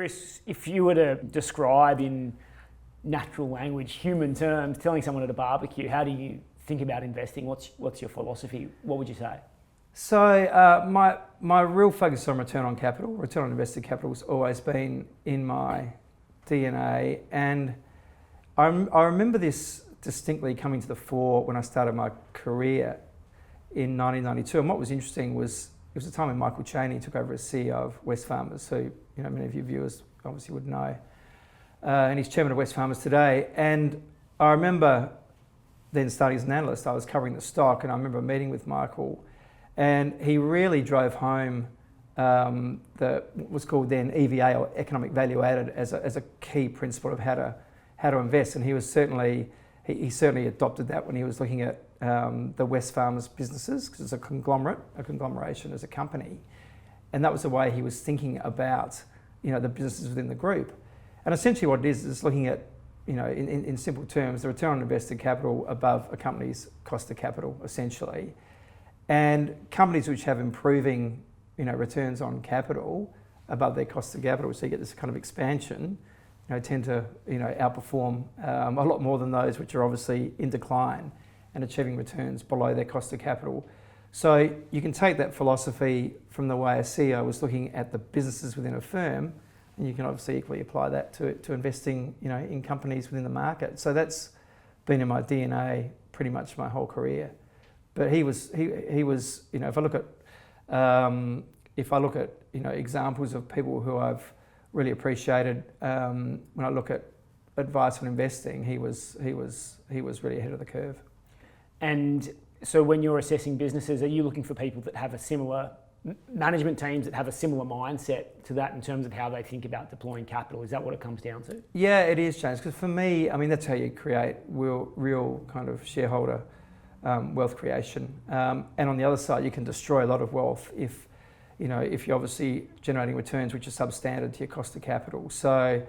Chris, if you were to describe in natural language, human terms, telling someone at a barbecue, how do you think about investing? What's your philosophy? What would you say? So my real focus on return on capital, return on invested capital, has always been in my DNA, and I remember this distinctly coming to the fore when I started my career in 1992. And what was interesting was it was the time when Michael Chaney took over as CEO of Wesfarmers, who many of your viewers obviously would know, and he's chairman of Wesfarmers today. And I remember then starting as an analyst, I was covering the stock, and I remember meeting with Michael, and he really drove home what was called then EVA, or economic value added, as a key principle of how to invest. And he was certainly adopted that when he was looking at the Wesfarmers businesses, because it's a conglomeration as a company, and that was the way he was thinking about the businesses within the group. And essentially what it is looking at, in simple terms, the return on invested capital above a company's cost of capital, essentially. And companies which have improving returns on capital above their cost of capital, so you get this kind of expansion, tend to outperform a lot more than those which are obviously in decline and achieving returns below their cost of capital. So you can take that philosophy from the way a CEO was looking at the businesses within a firm, and you can obviously equally apply that to investing in companies within the market. So that's been in my DNA pretty much my whole career. But he was if I look at examples of people who I've really appreciated when I look at advice on investing, he was really ahead of the curve. And so when you're assessing businesses, are you looking for people that have a similar management teams that have a similar mindset to that in terms of how they think about deploying capital? Is that what it comes down to? Yeah, it is, James, because for me, that's how you create real kind of shareholder wealth creation. And on the other side, you can destroy a lot of wealth if you're obviously generating returns which are substandard to your cost of capital. So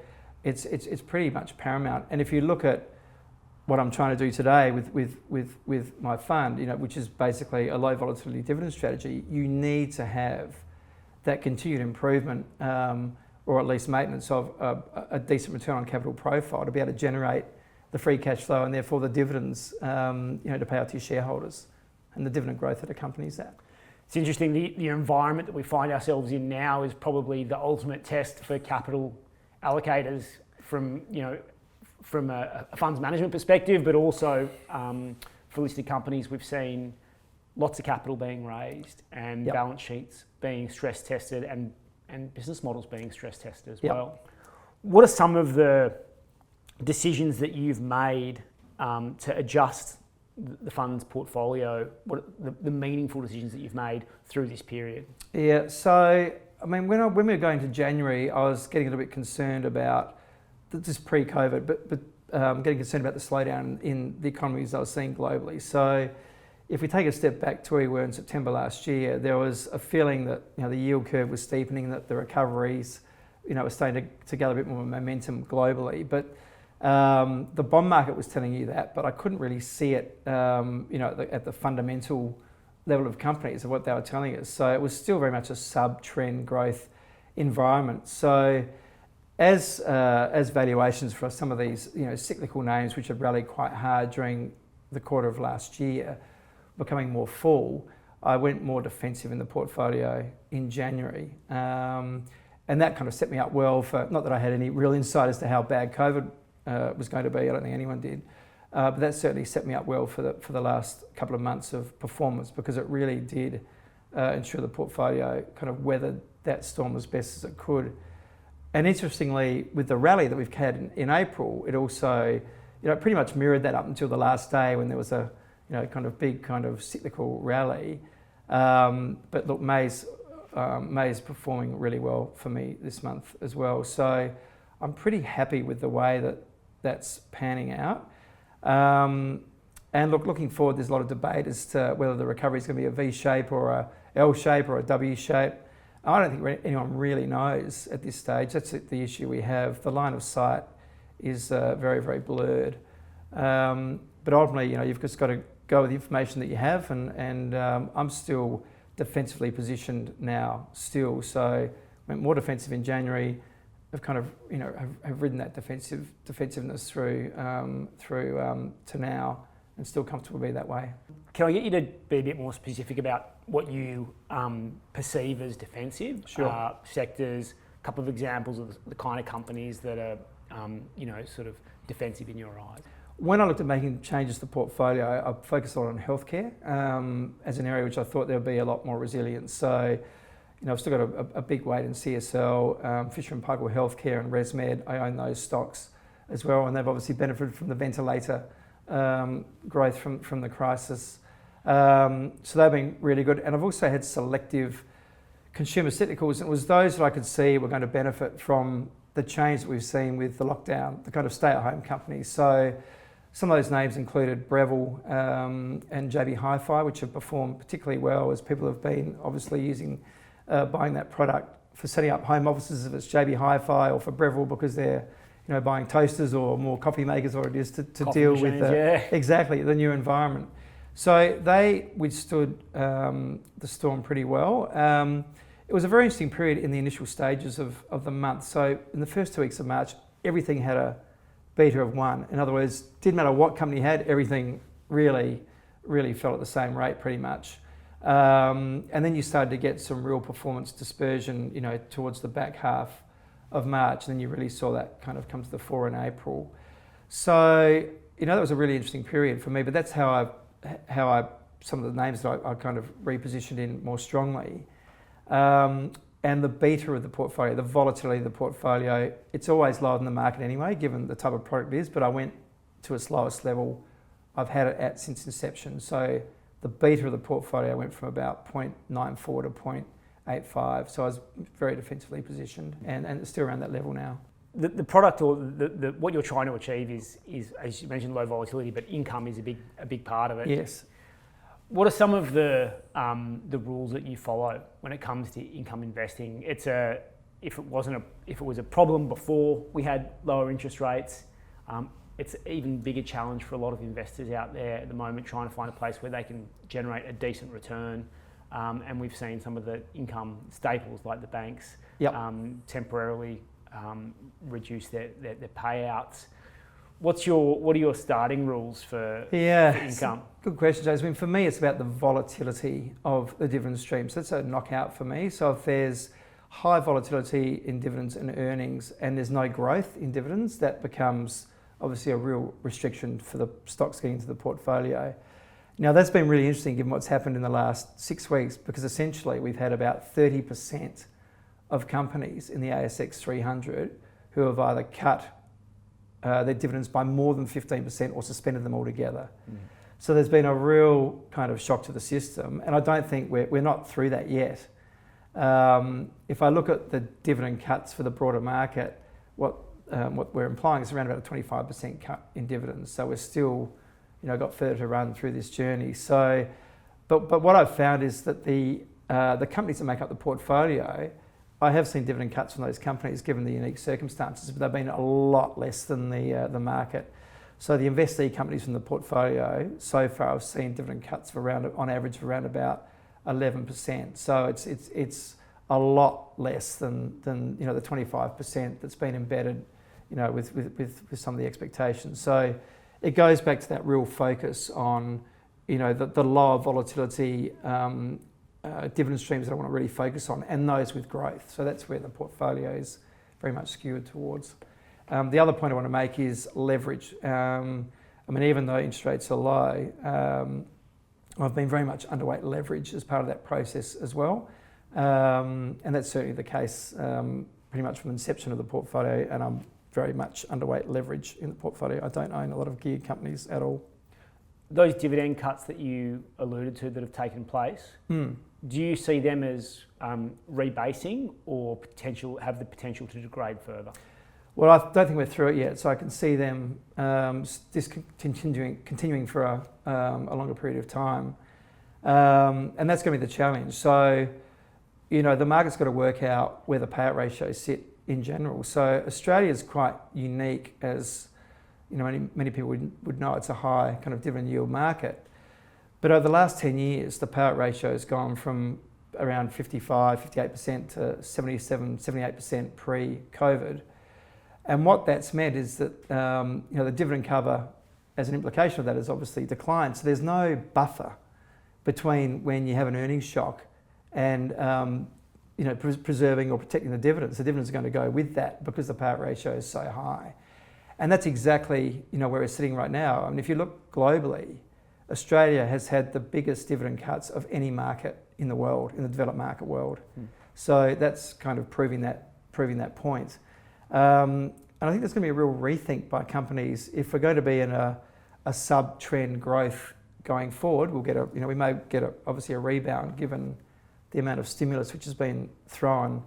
it's pretty much paramount. And if you look at what I'm trying to do today with my fund, which is basically a low volatility dividend strategy, you need to have that continued improvement or at least maintenance of a decent return on capital profile to be able to generate the free cash flow and therefore the dividends to pay out to your shareholders, and the dividend growth that accompanies that. It's interesting, the environment that we find ourselves in now is probably the ultimate test for capital allocators from a funds management perspective, but also for listed companies. We've seen lots of capital being raised and balance sheets being stress tested and business models being stress tested as well. What are some of the decisions that you've made to adjust the fund's portfolio? What are the meaningful decisions that you've made through this period? Yeah, so when we were going to January, I was getting a little bit concerned about this pre-COVID, but getting concerned about the slowdown in the economies I was seeing globally. So if we take a step back to where we were in September last year, there was a feeling that the yield curve was steepening, that the recoveries were starting to gather a bit more momentum globally. But the bond market was telling you that, but I couldn't really see it at the fundamental level of companies of what they were telling us. So it was still very much a sub-trend growth environment. So as valuations for some of these cyclical names which have rallied quite hard during the quarter of last year becoming more full, I went more defensive in the portfolio in January. And that kind of set me up well for, not that I had any real insight as to how bad COVID was going to be, I don't think anyone did, but that certainly set me up well for the last couple of months of performance, because it really did ensure the portfolio kind of weathered that storm as best as it could. And interestingly, with the rally that we've had in April, it also, pretty much mirrored that up until the last day when there was a, kind of big kind of cyclical rally. But look, May's performing really well for me this month as well. So I'm pretty happy with the way that's panning out. And looking forward, there's a lot of debate as to whether the recovery is going to be a V shape or a L shape or a W shape. I don't think anyone really knows at this stage. That's the issue we have. The line of sight is very, very blurred. But ultimately, you've just got to go with the information that you have, and I'm still defensively positioned now still. So I went more defensive in January, kind of have ridden that defensiveness through to now, and still comfortable to be that way. Can I get you to be a bit more specific about what you perceive as defensive? Sure. Sectors, a couple of examples of the kind of companies that are sort of defensive in your eyes. When I looked at making changes to the portfolio, I focused on healthcare as an area which I thought there would be a lot more resilience. So, I've still got a big weight in CSL, Fisher & Paykel Healthcare and ResMed. I own those stocks as well, and they've obviously benefited from the ventilator growth from the crisis. So they've been really good. And I've also had selective consumer cyclicals, and it was those that I could see were going to benefit from the change that we've seen with the lockdown, the kind of stay-at-home companies. So some of those names included Breville and JB Hi-Fi, which have performed particularly well as people have been obviously buying that product for setting up home offices, if it's JB Hi-Fi, or for Breville because they're buying toasters or more coffee makers, or it is to deal with exactly the new environment. So they withstood the storm pretty well. It was a very interesting period in the initial stages of the month. So in the first 2 weeks of March, everything had a beta of 1. In other words, didn't matter what company you had, everything really fell at the same rate pretty much. And then you started to get some real performance dispersion, towards the back half of March, and then you really saw that kind of come to the fore in April. So, that was a really interesting period for me, but that's how some of the names that I kind of repositioned in more strongly. And the beta of the portfolio, the volatility of the portfolio, it's always lower than the market anyway, given the type of product it is, but I went to its lowest level I've had it at since inception. So the beta of the portfolio went from about 0.94 to 0.85. So I was very defensively positioned, and it's still around that level now. The product, or the what you're trying to achieve is, as you mentioned, low volatility, but income is a big part of it. Yes. What are some of the rules that you follow when it comes to income investing? If it was a problem before we had lower interest rates, it's an even bigger challenge for a lot of investors out there at the moment, trying to find a place where they can generate a decent return. And we've seen some of the income staples like the banks temporarily reduce their payouts. What are your starting rules for income? Good question, James. For me, it's about the volatility of the dividend stream. So that's a knockout for me. So if there's high volatility in dividends and earnings, and there's no growth in dividends, that becomes obviously a real restriction for the stocks getting into the portfolio. Now, that's been really interesting given what's happened in the last 6 weeks, because essentially we've had about 30% of companies in the ASX 300 who have either cut their dividends by more than 15% or suspended them altogether. So there's been a real kind of shock to the system, and I don't think we're not through that yet. If I look at the dividend cuts for the broader market, what we're implying is around about a 25% cut in dividends. So we're still, got further to run through this journey. So, but what I've found is that the companies that make up the portfolio, I have seen dividend cuts from those companies given the unique circumstances, but they've been a lot less than the market. So the investee companies from the portfolio so far have seen dividend cuts on average of around about 11%. So it's a lot less than the 25% that's been embedded, with some of the expectations. So it goes back to that real focus on, the lower volatility dividend streams that I want to really focus on, and those with growth. So that's where the portfolio is very much skewed towards. The other point I want to make is leverage. Even though interest rates are low, I've been very much underweight leverage as part of that process as well. And that's certainly the case pretty much from the inception of the portfolio, and I'm very much underweight leverage in the portfolio. I don't own a lot of geared companies at all. Those dividend cuts that you alluded to that have taken place, do you see them as rebasing or have the potential to degrade further? Well, I don't think we're through it yet, so I can see them continuing for a longer period of time. And that's going to be the challenge. So, the market's got to work out where the payout ratios sit in general. So Australia is quite unique, as many people would know. It's a high kind of dividend yield market. But over the last 10 years, the payout ratio has gone from around 58% to 77, 78% pre-COVID. And what that's meant is that the dividend cover, as an implication of that, has obviously declined. So there's no buffer between when you have an earnings shock and preserving or protecting the dividends. The dividends are going to go with that because the payout ratio is so high. And that's exactly where we're sitting right now. I mean, if you look globally, Australia has had the biggest dividend cuts of any market in the world, in the developed market world. So that's kind of proving that point. And I think there's going to be a real rethink by companies. If we're going to be in a sub-trend growth going forward, we may get obviously a rebound given the amount of stimulus which has been thrown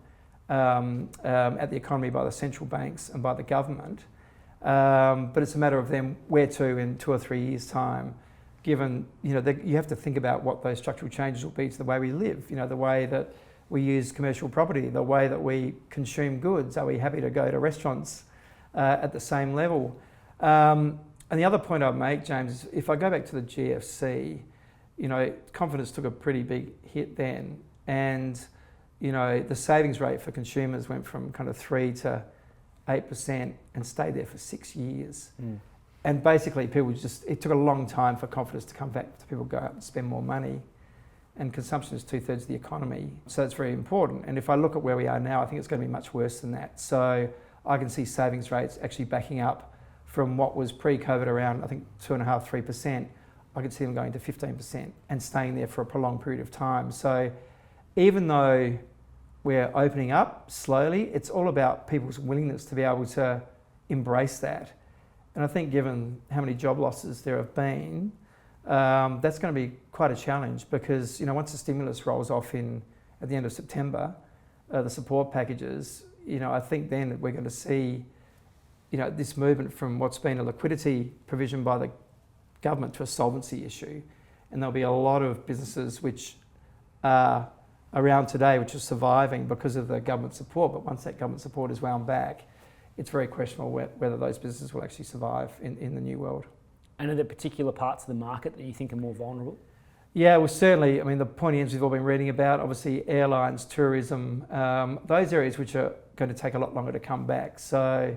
at the economy by the central banks and by the government. But it's a matter of them where to in 2 or 3 years' time, given you have to think about what those structural changes will be to the way we live, the way that we use commercial property, the way that we consume goods. Are we happy to go to restaurants at the same level? And the other point I'd make, James, is if I go back to the GFC, confidence took a pretty big hit then, and the savings rate for consumers went from kind of 3 to 8% and stayed there for 6 years. And basically it took a long time for confidence to come back, to people go out and spend more money. And consumption is 2/3 of the economy. So it's very important. And if I look at where we are now, I think it's going to be much worse than that. So I can see savings rates actually backing up from what was pre-COVID around, I think, 2.5%, 3%. I could see them going to 15% and staying there for a prolonged period of time. So even though we're opening up slowly, it's all about people's willingness to be able to embrace that. And I think given how many job losses there have been, that's going to be quite a challenge because, once the stimulus rolls off at the end of September, the support packages, I think then we're going to see, this movement from what's been a liquidity provision by the government to a solvency issue. And there'll be a lot of businesses which are around today which are surviving because of the government support. But once that government support is wound back, it's very questionable whether those businesses will actually survive in the new world. And are there particular parts of the market that you think are more vulnerable? Yeah, well, certainly. I mean, the pointy ends we've all been reading about, obviously airlines, tourism, those areas which are going to take a lot longer to come back. So,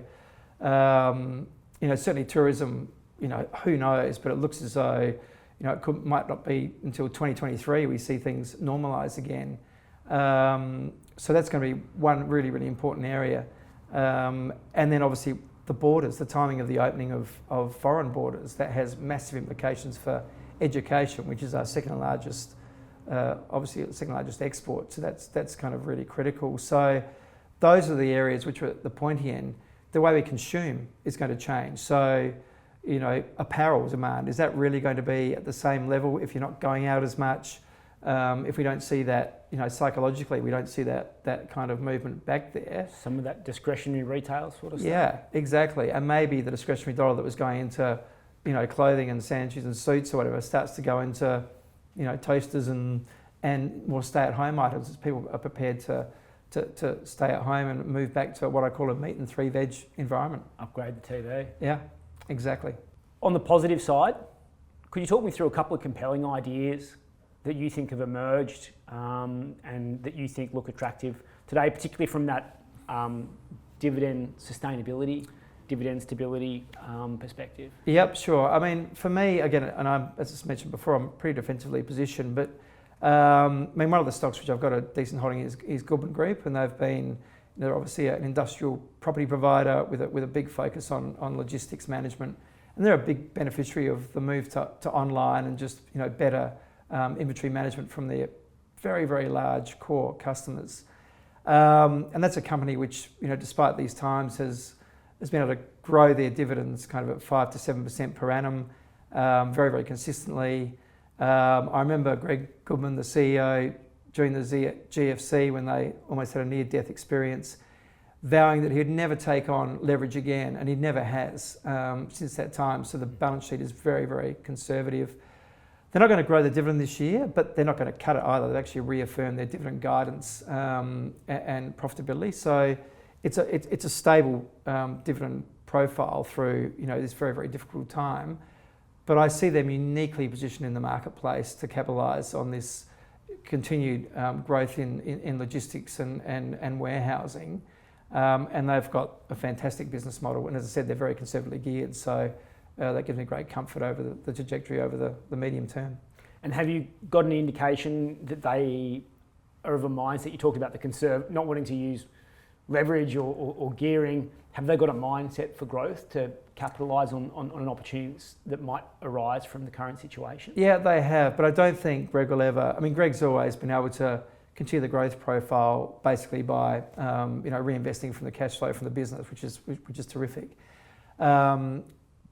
certainly tourism, who knows, but it looks as though, it might not be until 2023 we see things normalise again. So that's going to be one really, really important area. And then obviously the borders, the timing of the opening of foreign borders, that has massive implications for education, which is our second largest export. So that's kind of really critical. So those are the areas which are at the pointy end. The way we consume is going to change. So, apparel demand, is that really going to be at the same level if you're not going out as much? If we don't see that, psychologically, we don't see that kind of movement back there. Some of that discretionary retail sort of stuff. Yeah, exactly. And maybe the discretionary dollar that was going into, clothing and sandwiches and suits or whatever starts to go into, toasters and more stay-at-home items as people are prepared to stay at home and move back to what I call a meat and 3 veg environment. Upgrade the TV. Yeah, exactly. On the positive side, could you talk me through a couple of compelling ideas that you think have emerged and that you think look attractive today, particularly from that dividend sustainability, dividend stability perspective? Yep, sure. I mean, for me, again, and as I mentioned before, I'm pretty defensively positioned, but one of the stocks which I've got a decent holding is Goodman Group, and they're obviously an industrial property provider with a big focus on logistics management, and they're a big beneficiary of the move to online and just better inventory management from their very, very large core customers. And that's a company which, despite these times, has been able to grow their dividends kind of at 5 to 7% per annum, very, very consistently. I remember Greg Goodman, the CEO, during the GFC when they almost had a near-death experience, vowing that he'd never take on leverage again, and he never has since that time. So the balance sheet is very, very conservative. They're not going to grow the dividend this year, but they're not going to cut it either. They've actually reaffirmed their dividend guidance and profitability. So it's a stable dividend profile through this very, very difficult time. But I see them uniquely positioned in the marketplace to capitalise on this continued growth in logistics and warehousing. And they've got a fantastic business model. And as I said, they're very conservatively geared. So that gives me great comfort over the trajectory over the medium term. And have you got any indication that they are of a mindset? You talked about the not wanting to use leverage or gearing. Have they got a mindset for growth to capitalise on an opportunities that might arise from the current situation? Yeah, they have, but I don't think Greg will ever. I mean, Greg's always been able to continue the growth profile basically by reinvesting from the cash flow from the business, which is terrific.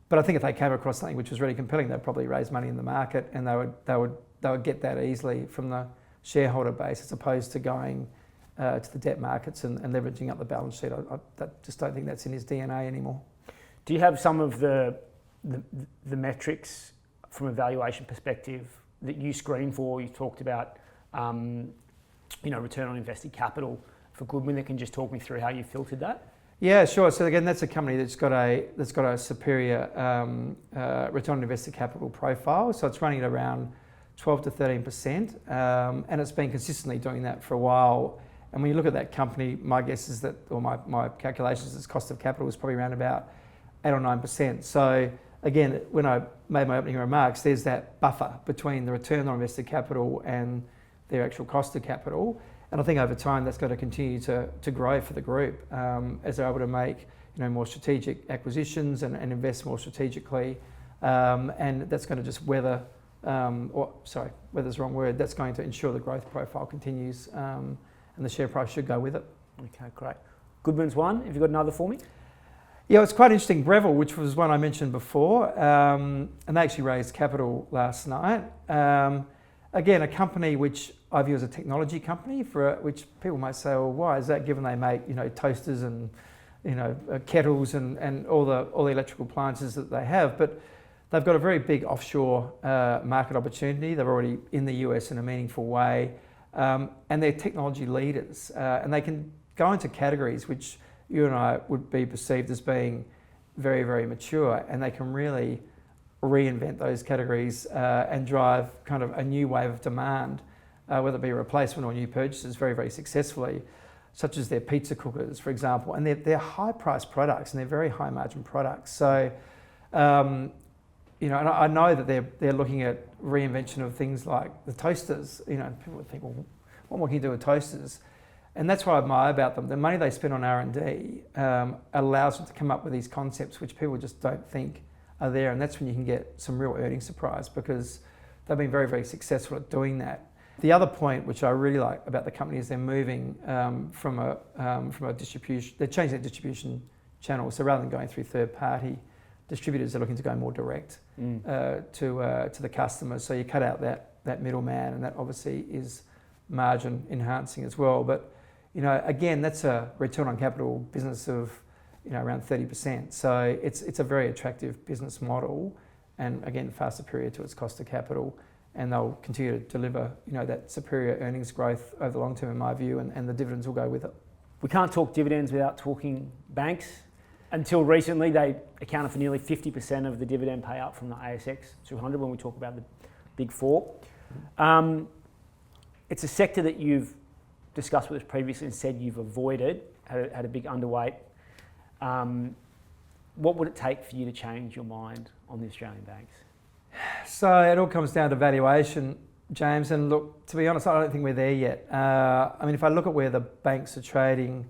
But I think if they came across something which was really compelling, they'd probably raise money in the market, and they would get that easily from the shareholder base, as opposed to going to the debt markets and leveraging up the balance sheet. I just don't think that's in his DNA anymore. Do you have some of the metrics from a valuation perspective that you screen for? You talked about return on invested capital for Goodman. That can just talk me through how you filtered that. Yeah, sure. So again, that's a company that's got a superior return on invested capital profile. So it's running at around 12 to 13%, and it's been consistently doing that for a while. And when you look at that company, my guess is that, or my calculations, its cost of capital is probably around about 8 or 9%. So again, when I made my opening remarks, there's that buffer between the return on invested capital and their actual cost of capital. And I think over time that's going to continue to grow for the group as they're able to make more strategic acquisitions and invest more strategically. And that's going to just weather's the wrong word. That's going to ensure the growth profile continues, and the share price should go with it. Okay, great. Goodman's one. Have you got another for me? Yeah, it's quite interesting. Breville, which was one I mentioned before, and they actually raised capital last night. Again, a company which I view as a technology company, for which people might say, well, why is that, given they make toasters and kettles and all the electrical appliances that they have? But they've got a very big offshore market opportunity. They're already in the US in a meaningful way, and they're technology leaders, and they can go into categories which you and I would be perceived as being very, very mature, and they can really reinvent those categories and drive kind of a new wave of demand, whether it be a replacement or new purchases, very, very successfully, such as their pizza cookers, for example. And they're high-priced products, and they're very high-margin products. So, and I know that they're looking at reinvention of things like the toasters. People would think, well, what more can you do with toasters? And that's what I admire about them. The money they spend on R&D allows them to come up with these concepts which people just don't think are there. And that's when you can get some real earnings surprise, because they've been very, very successful at doing that. The other point which I really like about the company is they're moving from a distribution. They're changing their distribution channel. So rather than going through third-party distributors, they're looking to go more direct to the customers. So you cut out that middleman, and that obviously is margin enhancing as well. But again, that's a return on capital business of around 30%. So it's a very attractive business model, and again, far superior to its cost of capital. And they'll continue to deliver that superior earnings growth over the long term, in my view, and the dividends will go with it. We can't talk dividends without talking banks. Until recently, they accounted for nearly 50% of the dividend payout from the ASX 200 when we talk about the big four. It's a sector that you've discussed with us previously and said you've avoided, had a big underweight. What would it take for you to change your mind on the Australian banks? So it all comes down to valuation, James. And look, to be honest, I don't think we're there yet. If I look at where the banks are trading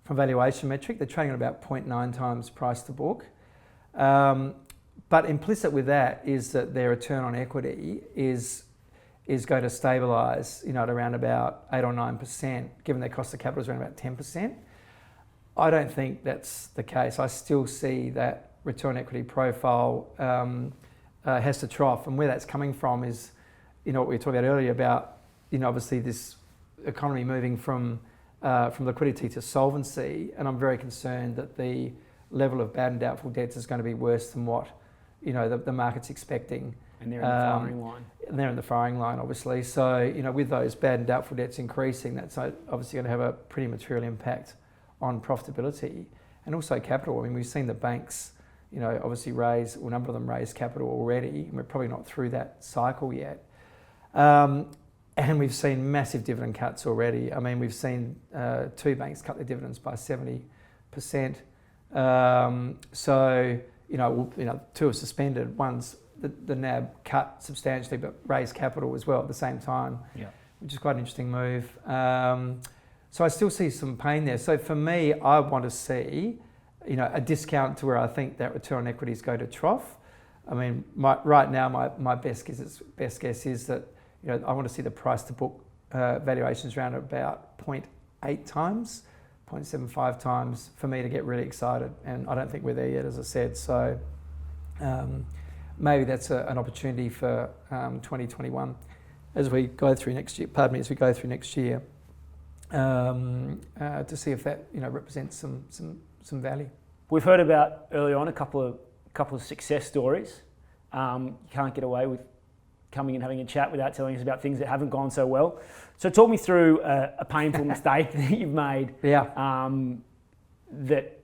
from valuation metric, they're trading at about 0.9 times price to book. But implicit with that is that their return on equity is going to stabilise, at around about 8 or 9%, given their cost of capital is around about 10%. I don't think that's the case. I still see that return on equity profile has to trough, and where that's coming from is, what we were talking about earlier about, obviously this economy moving from liquidity to solvency, and I'm very concerned that the level of bad and doubtful debts is going to be worse than what the market's expecting. And they're in the firing line. And they're in the firing line, obviously. So, with those bad and doubtful debts increasing, that's obviously going to have a pretty material impact on profitability and also capital. We've seen the banks, obviously a number of them raise capital already, and we're probably not through that cycle yet. And we've seen massive dividend cuts already. I mean, we've seen 2 banks cut their dividends by 70%. So, 2 are suspended. One's the NAB cut substantially, but raised capital as well at the same time, which is quite an interesting move. So I still see some pain there. So for me, I want to see, a discount to where I think that return on equity is going to trough. I mean, right now, my best guess is that, I want to see the price to book valuations around about 0.8 times, 0.75 times for me to get really excited. And I don't think we're there yet, as I said. So maybe that's an opportunity for 2021 as we go through next year. To see if that represents some value. We've heard about early on a couple of success stories. You can't get away with coming and having a chat without telling us about things that haven't gone so well. So talk me through a painful mistake that you've made. That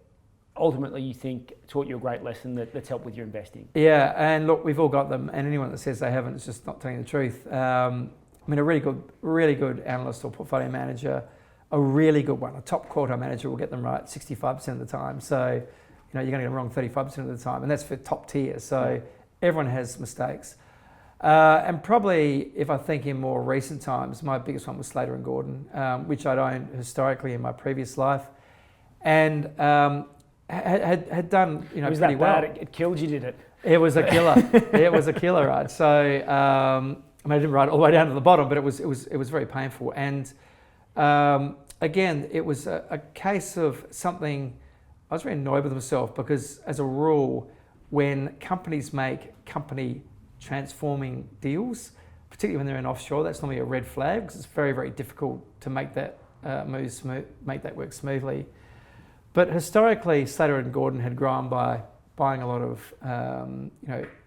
ultimately you think taught you a great lesson that's helped with your investing. Yeah, and look, we've all got them, and anyone that says they haven't is just not telling the truth. I mean, a really good analyst or portfolio manager, a really good one, a top quartile manager will get them right 65% of the time. So, you're going to get them wrong 35% of the time, and that's for top tier. So everyone has mistakes. And probably, if I think in more recent times, my biggest one was Slater and Gordon, which I'd owned historically in my previous life, and had done was pretty that well. Bad? It killed you, did it? It was a killer. It was a killer, right? So I didn't write it all the way down to the bottom, but it was very painful. And again, it was a case of something. I was very annoyed with myself because, as a rule, when companies make company transforming deals, particularly when they're in offshore, that's normally a red flag because it's very, very difficult to make that make that work smoothly. But historically, Slater and Gordon had grown by buying a lot of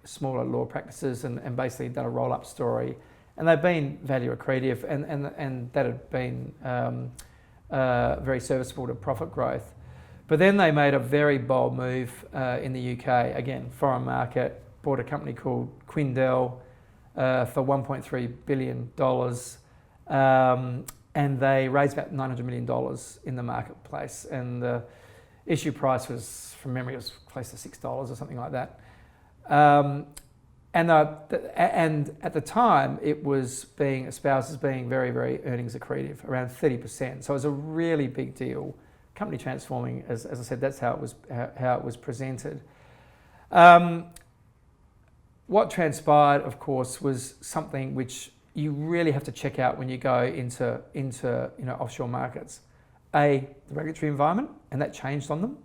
smaller law practices and basically done a roll-up story, and they've been value accretive, and that had been very serviceable to profit growth. But then they made a very bold move in the UK, again, foreign market, bought a company called Quindel for $1.3 billion, and they raised about $900 million in the marketplace. And the issue price was, from memory, it was close to $6 or something like that. And at the time, it was being espoused as being very, very earnings accretive, around 30%. So it was a really big deal. Company transforming, as I said, that's how it was presented. What transpired, of course, was something which you really have to check out when you go into offshore markets. The regulatory environment, and that changed on them.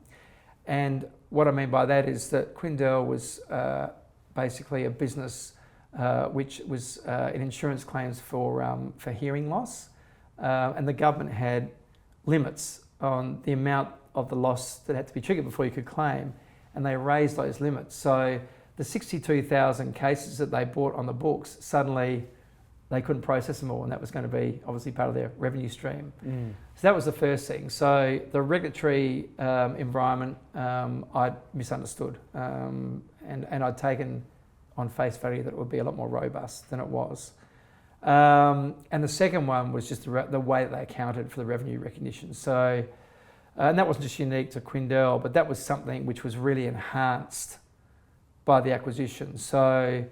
And what I mean by that is that Quindel was basically a business which was in insurance claims for hearing loss, and the government had limits on the amount of the loss that had to be triggered before you could claim, and they raised those limits. So the 62,000 cases that they bought on the books, suddenly they couldn't process them all, and that was going to be obviously part of their revenue stream. So that was the first thing. So the regulatory environment I'd misunderstood, and I'd taken on face value that it would be a lot more robust than it was. And the second one was just the way that they accounted for the revenue recognition. So, and that wasn't just unique to Quindel, but that was something which was really enhanced by the acquisition. So,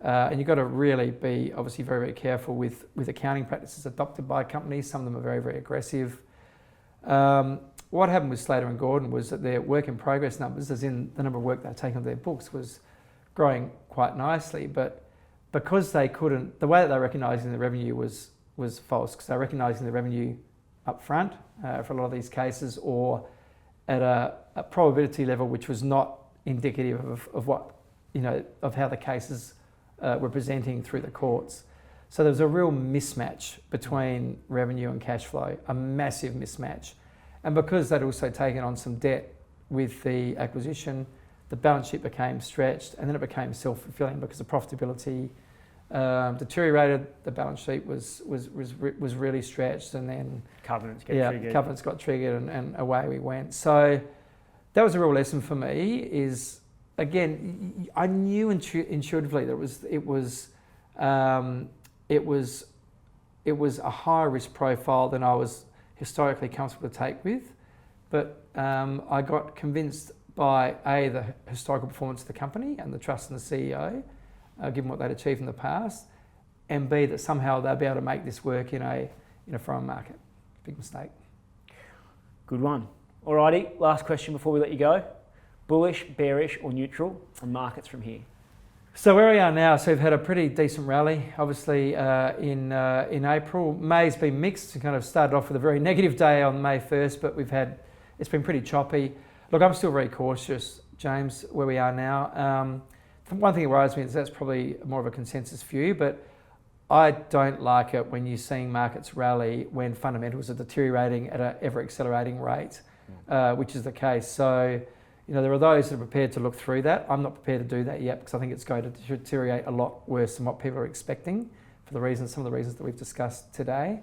and you've got to really be obviously very, very careful with accounting practices adopted by companies. Some of them are very, very aggressive. What happened with Slater and Gordon was that their work in progress numbers, as in the number of work they'd taken on their books, was growing quite nicely, but because they couldn't, the way that they're recognising the revenue was false, because they're recognising the revenue up front for a lot of these cases, or at a probability level which was not indicative of what, of how the cases were presenting through the courts. So there was a real mismatch between revenue and cash flow, a massive mismatch. And because they'd also taken on some debt with the acquisition, the balance sheet became stretched, and then it became self-fulfilling because the profitability deteriorated. The balance sheet was really stretched, and then covenants triggered. Covenants got triggered, and away we went. So that was a real lesson for me. Is again, I knew intuitively that it was it was a higher risk profile than I was historically comfortable to take with. But I got convinced by the historical performance of the company and the trust in the CEO, given what they'd achieved in the past, and B, that somehow they'll be able to make this work in a foreign market. Big mistake. Good one. Alrighty, last question before we let you go. Bullish, bearish or neutral on markets from here? So where we are now, so we've had a pretty decent rally, obviously in April. May's been mixed. We kind of started off with a very negative day on May 1st, but it's been pretty choppy. Look, I'm still very cautious, James, where we are now. One thing that worries me is that's probably more of a consensus view, but I don't like it when you're seeing markets rally when fundamentals are deteriorating at an ever-accelerating rate, which is the case. So, there are those that are prepared to look through that. I'm not prepared to do that yet because I think it's going to deteriorate a lot worse than what people are expecting for some of the reasons that we've discussed today.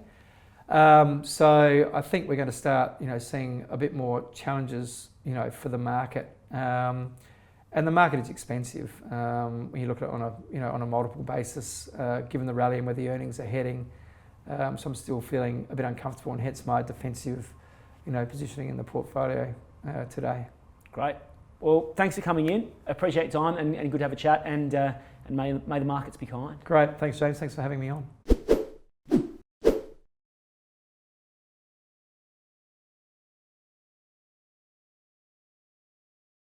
So I think we're going to start, seeing a bit more challenges, for the market. And the market is expensive when you look at it on a multiple basis, given the rally and where the earnings are heading. So I'm still feeling a bit uncomfortable, and hence my defensive, positioning in the portfolio today. Great. Well, thanks for coming in. Appreciate your time and good to have a chat, and may the markets be kind. Great. Thanks, James. Thanks for having me on.